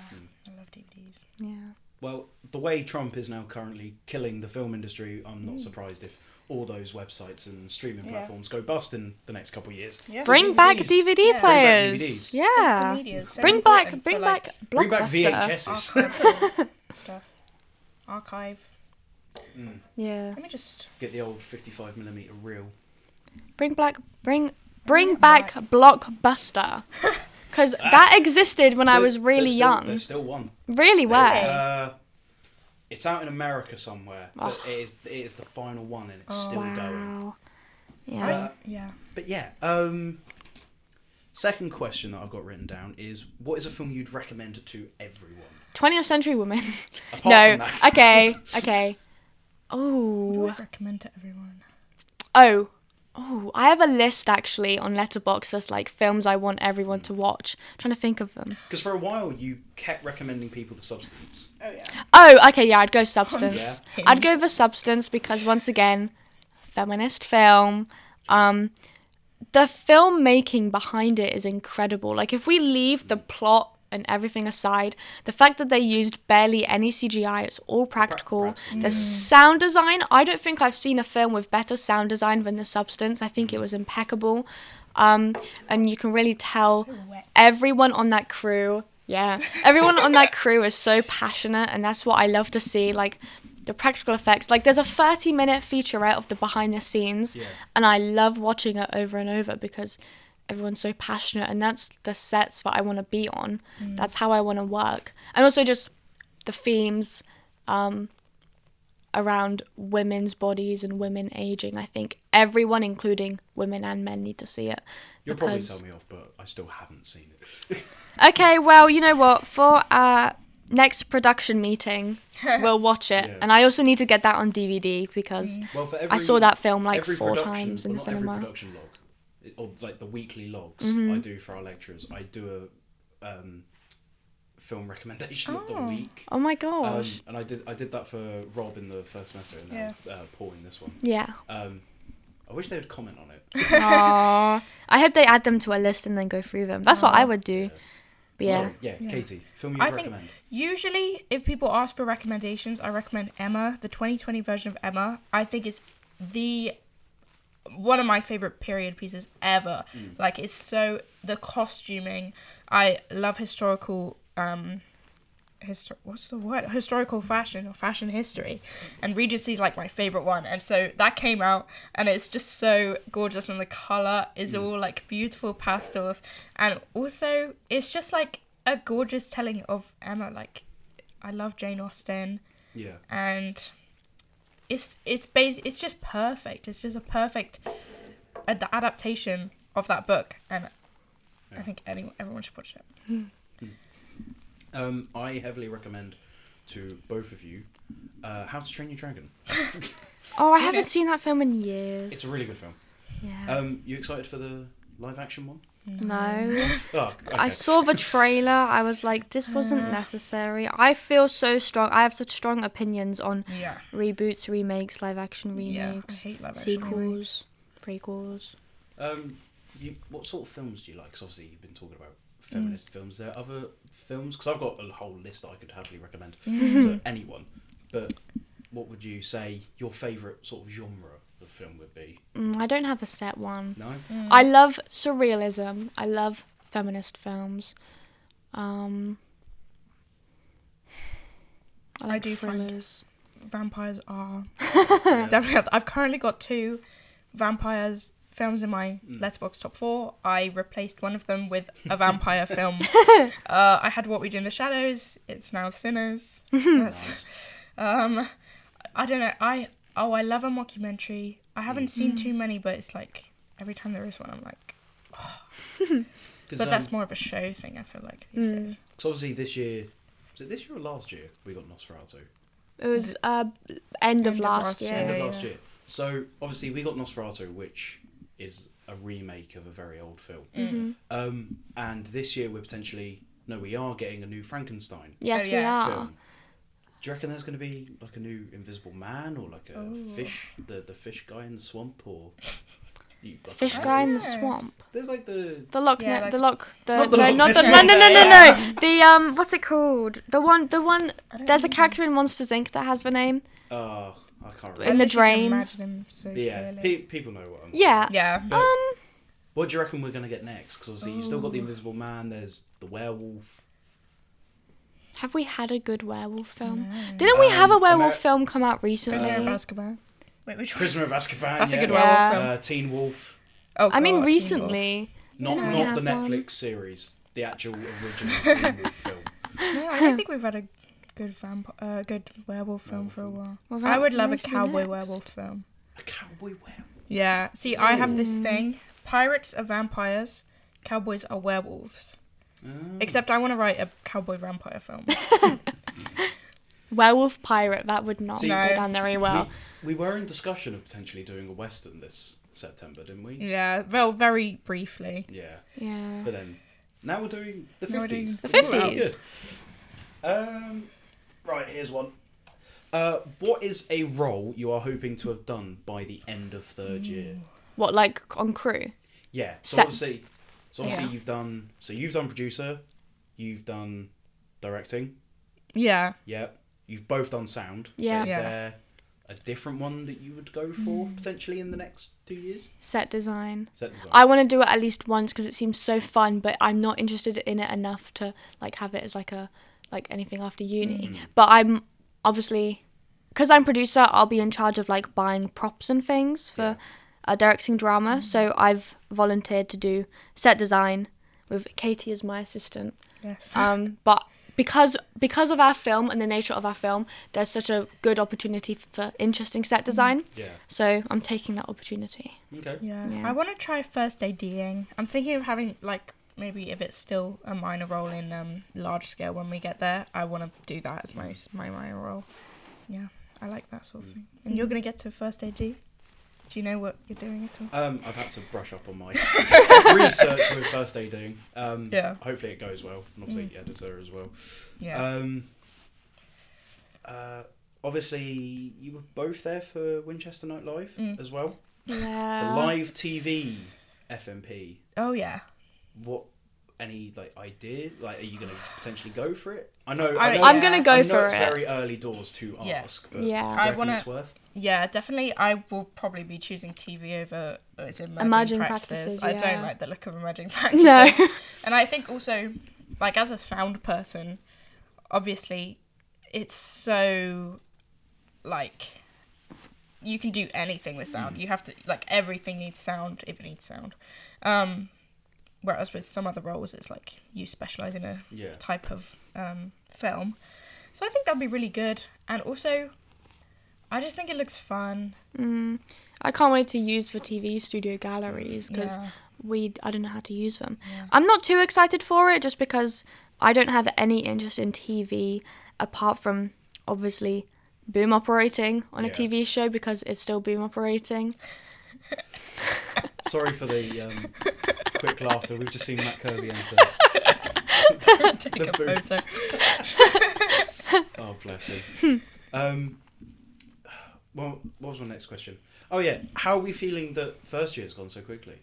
I love DVDs. Yeah. Well, the way Trump is now currently killing the film industry, I'm not surprised if all those websites and streaming platforms go bust in the next couple of years. Yeah. Bring back DVDs. DVD Yeah. players. Bring back DVDs. Yeah. Physical media is so Bring important back for, like, Bring back Blockbuster. VHSs. archival stuff. Archive. Yeah. Let me just. Get the old 55mm reel. Bring back Blockbuster. Because that existed when I was really young. There's still one. Really where? It's out in America somewhere, but it is the final one, and it's still going. Wow. Yeah. Yeah. But yeah, second question that I've got written down is, what is a film you'd recommend to everyone? 20th Century Woman. Apart No. from that. Okay. What do Oh. I recommend to everyone? Oh. I have a list actually on Letterboxd that's like films I want everyone to watch. I'm trying to think of them. Because for a while you kept recommending people The Substance. Oh yeah. Oh, okay, yeah, I'd go Substance. Yeah. I'd go for Substance because once again, feminist film. The filmmaking behind it is incredible. Like if we leave the plot and everything aside, the fact that they used barely any CGI, it's all practical. The sound design, I don't think I've seen a film with better sound design than The Substance. I think it was impeccable. And you can really tell wet. everyone on that crew, everyone on that crew is so passionate, and that's what I love to see. Like the practical effects, like there's a 30-minute featurette of the behind the scenes, and I love watching it over and over because everyone's so passionate, and that's the sets that I want to be on. That's how I want to work. And also just the themes around women's bodies and women aging. I think everyone, including women and men, need to see it. You'll probably tell me off, but I still haven't seen it. Okay, well, you know what? For our next production meeting, we'll watch it. Yeah. And I also need to get that on DVD because Well, for I saw that film like every 4 production- times in well, the not every cinema. production log, or like the weekly logs Mm-hmm. I do for our lecturers, I do a film recommendation of the week. Oh my gosh. And I did that for Rob in the first semester, and then Paul in this one. Yeah. I wish they would comment on it. Aww. I hope they add them to a list and then go through them. That's what I would do. But yeah. Sorry, yeah, Katy, film you I would think recommend. usually if people ask for recommendations, I recommend Emma, the 2020 version of Emma. I think it's one of my favorite period pieces ever. Like it's so, the costuming, I love historical historical fashion or fashion history, and Regency's like my favorite one, and so that came out and it's just so gorgeous, and the color is all like beautiful pastels, and also it's just like a gorgeous telling of Emma. Like I love Jane Austen, and it's just perfect. It's just a perfect adaptation of that book, and I think everyone should watch it. I heavily recommend to both of you How to Train Your Dragon. Oh, I haven't seen that film in years. It's a really good film. Yeah. You excited for the live action one? No. Oh, okay. I saw the trailer. I was like, this wasn't necessary. I feel so strong. I have such strong opinions on reboots, remakes, live action remakes, I hate live action remakes. sequels, prequels. What sort of films do you like? 'Cause obviously you've been talking about feminist films. Are there other films? Because I've got a whole list that I could happily recommend to anyone. But what would you say your favourite sort of genre of film would be? I don't have a set one. No? I love surrealism. I love feminist films. I like do find- thrillers. Vampires are Yeah. definitely. I've currently got 2 vampires films in my Letterboxd top 4. I replaced one of them with a vampire film. I had What We Do in the Shadows. It's now Sinners. Nice. I don't know. I love a mockumentary. I haven't seen too many, but it's like every time there is one, I'm like, Because But that's more of a show thing, I feel like, these days. Because obviously this year, was it this year or last year we got Nosferatu? It was end of last year. End of last year. So obviously we got Nosferatu, which is a remake of a very old film. And this year we are getting a new Frankenstein. Yes, we are. Film. Do you reckon there's going to be like a new Invisible Man or like a fish, the fish guy in the swamp, or fish guy in the swamp? There's like the Loch Ness. The what's it called? The one. There's a character in Monsters Inc. that has the name. I can't remember. In the drain. Imagine him so clearly. People know what I'm Yeah. But what do you reckon we're going to get next? Because obviously you've still got the Invisible Man, there's the werewolf. Have we had a good werewolf film? Didn't we have a werewolf film come out recently? Prisoner of Azkaban. Wait, which one? Prisoner of Azkaban. That's a good werewolf film. Teen Wolf. Oh, I mean, God, recently. Not the Netflix series. The actual original Teen Wolf film. No, I don't think we've had a good werewolf film for a while. Well, I would love a when's the cowboy next? werewolf film. A cowboy werewolf. Yeah. See, I have this thing. Pirates are vampires. Cowboys are werewolves. Except I want to write a cowboy vampire film. Werewolf pirate, that would not go down very well. We were in discussion of potentially doing a western this September, didn't we? Yeah, well, very briefly. Yeah. Yeah. But then, now we're doing the 50s. The 50s. Good. Right, here's one. What is a role you are hoping to have done by the end of third year? What, like on crew? Yeah. So Set. obviously you've done producer, you've done directing. Yeah. Yep. You've both done sound. Yeah. Is there a different one that you would go for potentially in the next 2 years? Set design. Set design. I want to do it at least once because it seems so fun, but I'm not interested in it enough to like have it as like anything after uni. But I'm obviously, because I'm producer, I'll be in charge of like buying props and things for directing drama. So I've volunteered to do set design with Katy as my assistant. Yes. But because of our film and the nature of our film, there's such a good opportunity for interesting set design. Yeah. So I'm taking that opportunity. Okay. Yeah. Yeah. I want to try first ADing. I'm thinking of having like maybe if it's still a minor role in large scale when we get there, I want to do that as my minor role. Yeah, I like that sort of thing. And you're gonna get to first AD. Do you know what you're doing at all? I've had to brush up on my research with first aid doing. Yeah. Hopefully it goes well, and obviously editor as well. Yeah. Obviously you were both there for Winchester Night Live as well. Yeah. The live TV FMP. Oh yeah. What? Any like ideas? Like, are you going to potentially go for it? I know. I'm gonna go for it's it. very early doors to Yeah. ask. But Yeah. do you I reckon wanna- it's worth? Yeah, definitely. I will probably be choosing TV over emerging Emerging practices. practices, I yeah. don't like the look of emerging practices. No. And I think also, like as a sound person, obviously, it's so like you can do anything with sound. You have to like everything needs sound if it needs sound. Whereas with some other roles, it's like you specialize in a type of film. So I think that'll be really good. And also, I just think it looks fun. I can't wait to use the TV studio galleries because I don't know how to use them. Yeah. I'm not too excited for it just because I don't have any interest in TV apart from obviously boom operating on a TV show because it's still boom operating. Sorry for the quick laughter. We've just seen Matt Kirby enter. Take a photo. Oh, bless him. Well, what was my next question? Oh yeah, how are we feeling that first year's gone so quickly?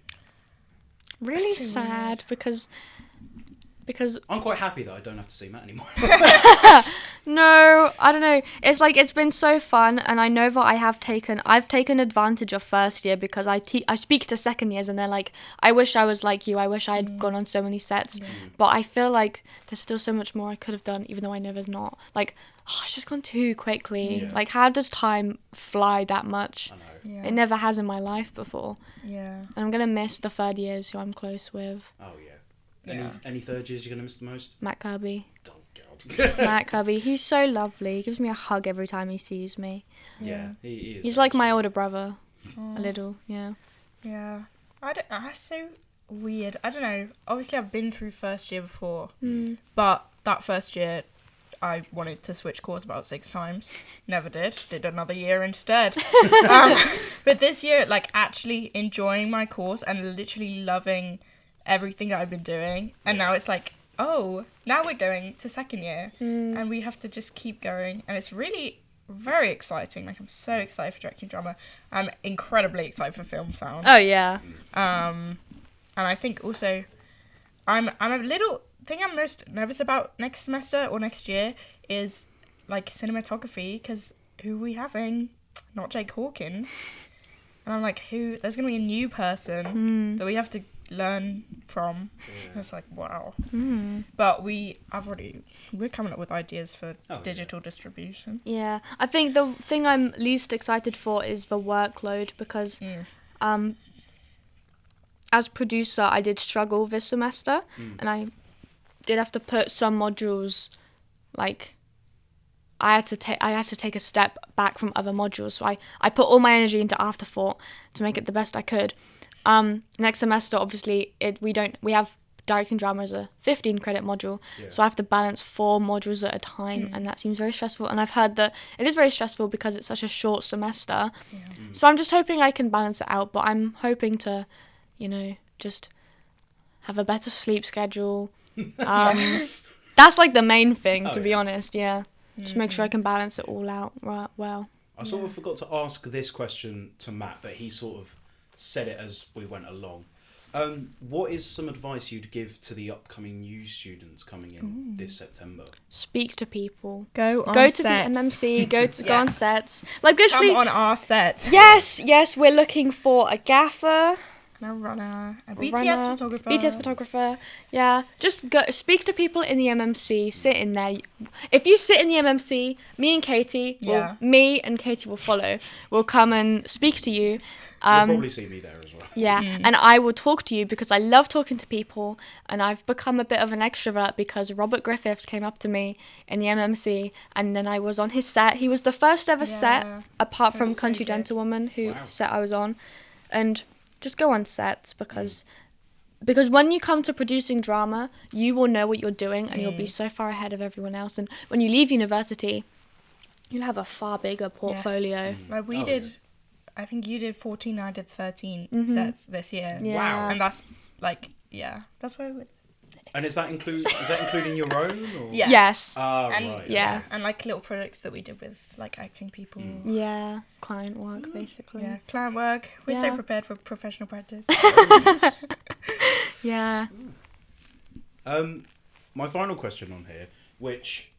Really so sad because I'm quite happy that I don't have to see Matt anymore. no, I don't know. It's like it's been so fun, and I know that I've taken advantage of first year because I speak to second years, and they're like, I wish I was like you. I wish I had gone on so many sets, but I feel like there's still so much more I could have done, even though I know there's not. Like, it's just gone too quickly. Yeah. Like, how does time fly that much? I know. Yeah. It never has in my life before, Yeah. and I'm gonna miss the third years who I'm close with. Oh yeah. Yeah. Any third years you're gonna miss the most? Matt Kirby. Oh god. Matt Kirby. He's so lovely. He gives me a hug every time he sees me. Yeah, he is. He's like my older brother. Oh. A little, yeah. Yeah. weird. I don't know. Obviously, I've been through first year before, Mm. but that first year, I wanted to switch course about 6 times. Never did. Did another year instead. But this year, like, actually enjoying my course and literally loving everything that I've been doing. And now it's like, oh, now we're going to second year. And we have to just keep going. And it's really very exciting. Like, I'm so excited for directing drama. I'm incredibly excited for film sound. Oh yeah. And I think also, I'm a little thing I'm most nervous about next semester or next year is like cinematography, because who are we having? Not Jake Hawkins. And I'm like, who? There's gonna be a new person that we have to learn from. Yeah. It's like, wow. Mm. But we're coming up with ideas for digital distribution. Yeah, I think the thing I'm least excited for is the workload, because as producer I did struggle this semester, and I did have to put some modules, like I had to take a step back from other modules, so I put all my energy into Afterthought to make it the best I could. Next semester, obviously, we have directing drama as a 15 credit module, so I have to balance 4 modules at a time, and that seems very stressful. And I've heard that it is very stressful because it's such a short semester. So I'm just hoping I can balance it out, but I'm hoping to, just have a better sleep schedule. That's like the main thing, to be honest. Yeah, just make sure I can balance it all out well. I sort of forgot to ask this question to Matt, but he sort of said it as we went along. What is some advice you'd give to the upcoming new students coming in this September? Speak to people. Go to the MMC. Go on sets. Like literally. Come on our set. Yes. We're looking for a gaffer. And a runner. A BTS photographer. Yeah. Just go speak to people in the MMC. Sit in there. If you sit in the MMC, me and Katy will follow. We'll come and speak to you. You'll probably see me there as well. Yeah, and I will talk to you because I love talking to people, and I've become a bit of an extrovert because Robert Griffiths came up to me in the MMC, and then I was on his set. He was the first ever set, apart from Country Gentlewoman, who set I was on. And just go on sets because when you come to producing drama, you will know what you're doing, and you'll be so far ahead of everyone else. And when you leave university, you'll have a far bigger portfolio. Like we did. I think you did 14, I did 13 sets this year. Yeah. Wow. And that's like, that's where And is that including your own? Or? Yeah. Yes. Right. Yeah. And like little projects that we did with like acting people. Yeah. Client work, basically. Yeah. Client work. We're so prepared for professional practice. Yeah. My final question on here, which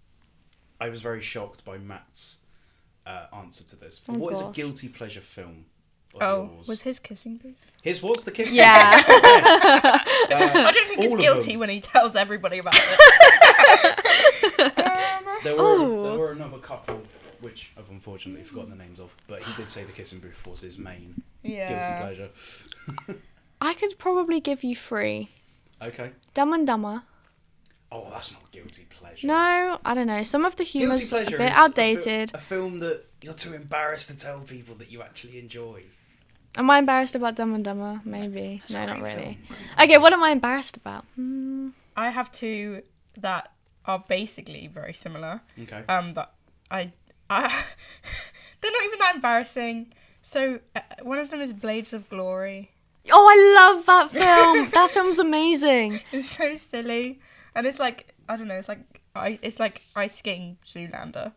I was very shocked by Matt's answer to this. But what is a guilty pleasure film of yours? Was his kissing booth? His was the kissing Yeah. booth? Yes. I don't think he's guilty when he tells everybody about it. There were another couple, which I've unfortunately forgotten the names of, but he did say the kissing booth was his main guilty pleasure. I could probably give you 3. Okay. Dumb and Dumber. Oh, that's not guilty pleasure. No, I don't know. Some of the humour's a Guilty bit pleasure is outdated. a film that you're too embarrassed to tell people that you actually enjoy. Am I embarrassed about Dumb and Dumber? Maybe. That's No, a not great really. film. Okay, what am I embarrassed about? I have 2 that are basically very similar. Okay. That I they're not even that embarrassing. So one of them is Blades of Glory. Oh, I love that film. That film's amazing. It's so silly, and it's like I don't know. It's like ice skating Zoolander.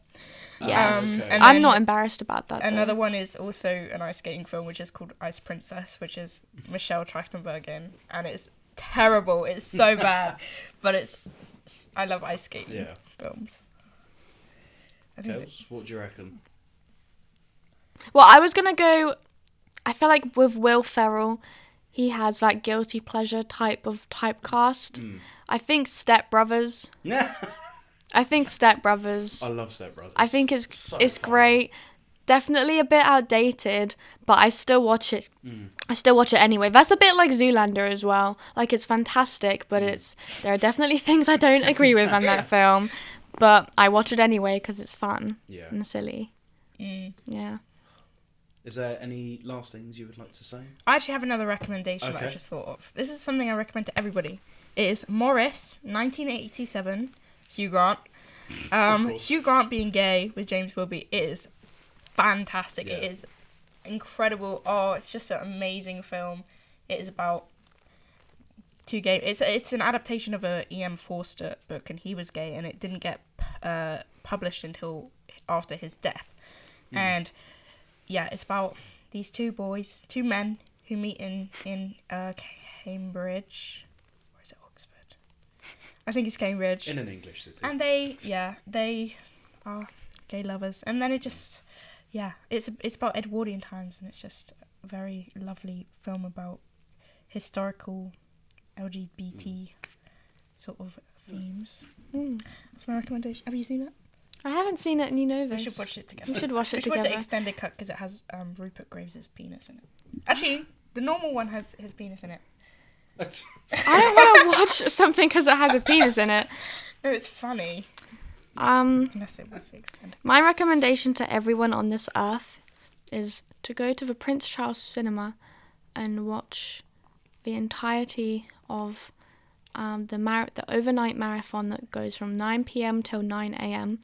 Yes. Okay. And I'm then not embarrassed about that. Another one is also an ice skating film, which is called Ice Princess, which is Michelle Trachtenberg in, and it's terrible. It's so bad, but I love ice skating films. Kels, what do you reckon? Well, I was gonna go. I feel like with Will Ferrell, he has that guilty pleasure type of typecast. I think Step Brothers. I think Step Brothers. I love Step Brothers. I think it's funny. great. Definitely a bit outdated, but I still watch it. I still watch it anyway. That's a bit like Zoolander as well. Like, it's fantastic, but there are definitely things I don't agree with on that film. But I watch it anyway because it's fun and silly. Yeah. Is there any last things you would like to say? I actually have another recommendation that I Okay. just thought of. This is something I recommend to everybody. It is Morris, 1987, Hugh Grant. course. Hugh Grant being gay with James Wilby is fantastic. Yeah. It is incredible. Oh, it's just an amazing film. It is about two gay. It's an adaptation of a E.M. Forster book, and he was gay, and it didn't get published until after his death. And yeah, it's about these two men who meet in Cambridge. Or is it Oxford? I think it's Cambridge. In an English city. And they are gay lovers. And then it just, it's about Edwardian times, and it's just a very lovely film about historical LGBT sort of themes. That's my recommendation. Have you seen that? I haven't seen it, and you know this. We should watch it together. We should watch it We should together. watch the extended cut because it has Rupert Graves' penis in it. Actually, the normal one has his penis in it. I don't want to watch something because it has a penis in it. No, it's funny. Unless it was the extended. My recommendation to everyone on this earth is to go to the Prince Charles Cinema and watch the entirety of the overnight marathon that goes from 9 p.m. till 9 a.m.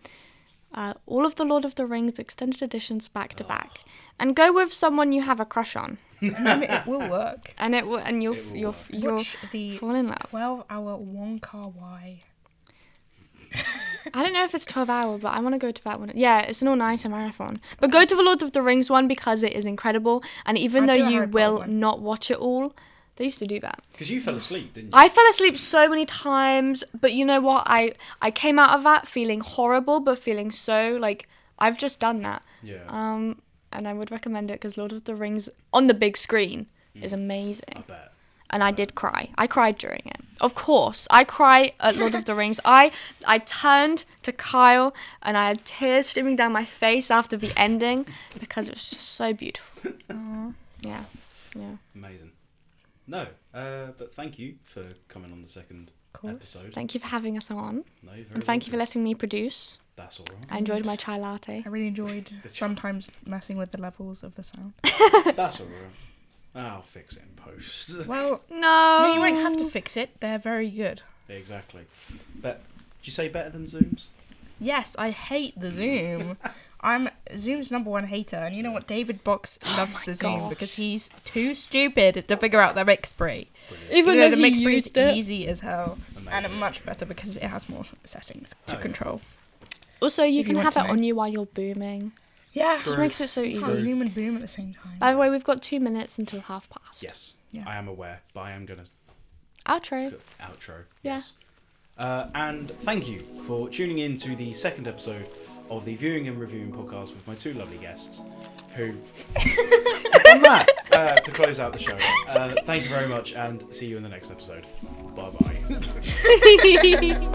All of the Lord of the Rings extended editions back to back, and go with someone you have a crush on, And then it will work. and you'll Watch the fall in love. 12-hour Wonka Y. I don't know if it's 12 hour, but I want to go to that one. Yeah, it's an all-nighter marathon. But go to the Lord of the Rings one because it is incredible, and even though I'd do a you Harry Potter will one. not watch it all, they used to do that. Because you fell asleep, didn't you? I fell asleep so many times, but you know what? I came out of that feeling horrible, but feeling so, like, I've just done that. Yeah. And I would recommend it because Lord of the Rings on the big screen is amazing. I bet. And I did cry. I cried during it. Of course. I cry at Lord of the Rings. I turned to Kyle and I had tears streaming down my face after the ending because it was just so beautiful. Yeah. Amazing. No, but thank you for coming on the second episode. Thank you for having us on. No, you're very And thank you for welcome. letting me produce. That's all right. I enjoyed my chai latte. I really enjoyed sometimes messing with the levels of the sound. That's all right. I'll fix it in post. Well, No. no, you won't have to fix it. They're very good. Exactly. But did you say better than Zooms? Yes, I hate the Zoom. I'm Zoom's #1 hater, and you know what? David Box loves the Zoom gosh. because he's too stupid to figure out the mix spray. Brilliant. Even Though though the he mix spray is used it. easy as hell, and Amazing. much better because it has more settings to Oh, yeah. control. Also, you If can you want have to it know. on you while you're booming. Yeah, True. Just makes it so you easy. can't zoom and boom at the same time. By the way, we've got 2 minutes until 12:30. Yes, Yeah. I am aware, but I am going to Outro. outro. Yeah. Yes. And thank you for tuning in to the second episode of the Viewing and Reviewing podcast with my two lovely guests who on that to close out the show. Thank you very much and see you in the next episode. Bye bye.